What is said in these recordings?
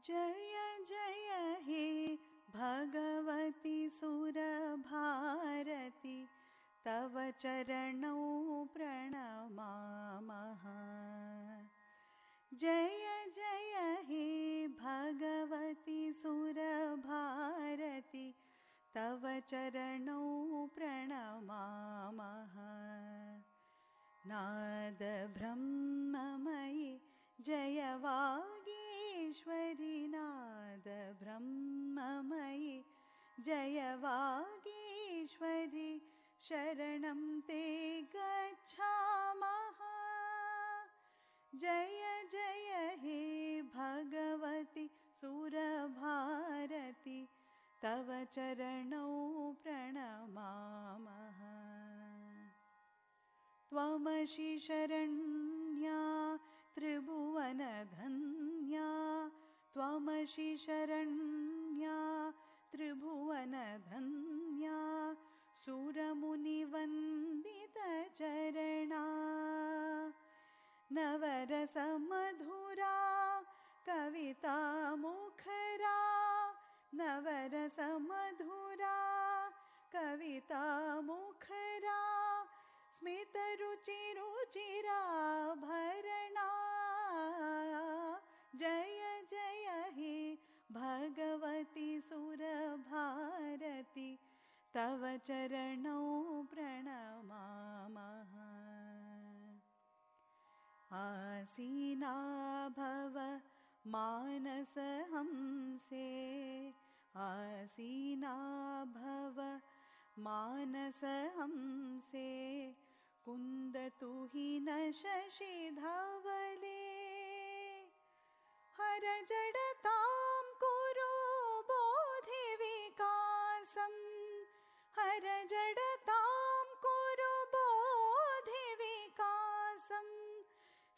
जय जय हे भगवती सुरभारती, तव चरणौ प्रणमामः। जय जय हे भगवती सुरभारती, तव चरणौ प्रणमामः। नाद ब्रह्ममयि जय वागीश्वरि, नाद ब्रह्ममयि जय वागीश्वरि, शरणं ते गच्छामः। जय जय हे भगवती सुरभारती, तव चरणौ प्रणमामः। त्वमसि शरण्या त्रिभुवनधन्या, त्वमसि शरण्या त्रिभुवनधन्या, सुरमुनिवन्दितचरणा। नवरसमधुरा कविता मुखरा, नवरसमधुरा कविता मुखरा, स्मितरुचिरुचिराभरणा। जय जय हे भगवती सुरभारती, तव चरणौ प्रणमामः। आसीना भव मानसहंसे, आसीना भव मानसहंसे, कुन्दतुहिन शशिधवले। हरजडतां कुरु बोधिविकासं, हरजडतां कुरु बोधिविकासं,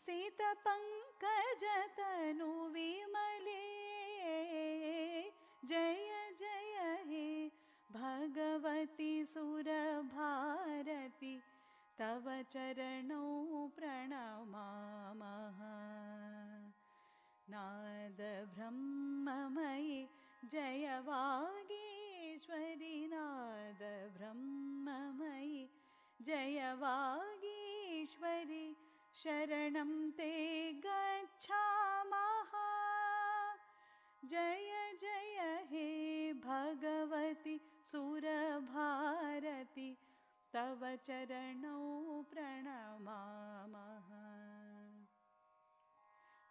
सितपङ्कजतनुविमले। जय जय हे भगवती सुरभारती, तव चरणौ प्रणमामः। नाद ब्रह्ममयि जय वागीश्वरि, नाद ब्रह्ममयि जय वागीश्वरि, शरणं ते गच्छामः। जय जय हे भगवती सुरभारती, तव चरणौ प्रणमामः।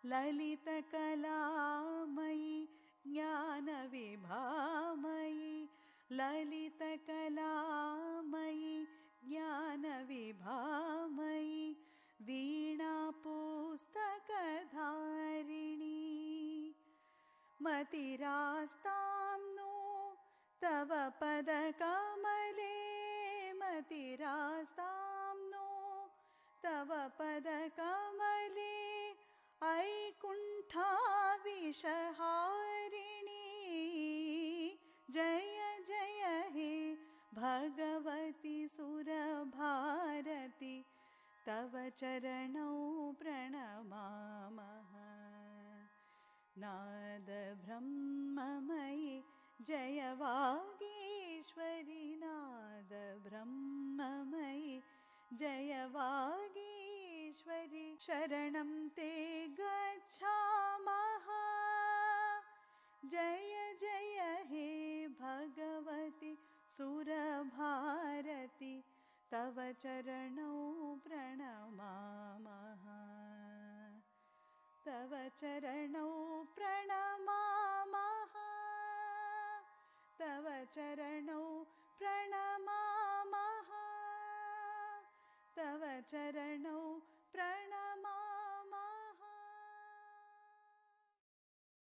ललितकलामयि ज्ञानविभामयि, ललितकलामयि ज्ञानविभामयि, वीणापुस्तकधारिणी। मतिरास्तां नो तव पदकमले, मतिरास्तां नो तव पदकमले, ऐकुण्ठाविषहारिणी। जय जय हे भगवती सुरभारती, तव चरणौ प्रणमामः। नाद ब्रह्ममयि जय वागीश्वरि, नाद ब्रह्ममयि जय वागीश्वरि, शरणं ते गच्छामः। जय जय हे भगवती सुरभारती, तव चरणौ प्रणमामः। तव चरणौ प्रणमामः, तव चरणौ प्रणमामः, तव चरणौ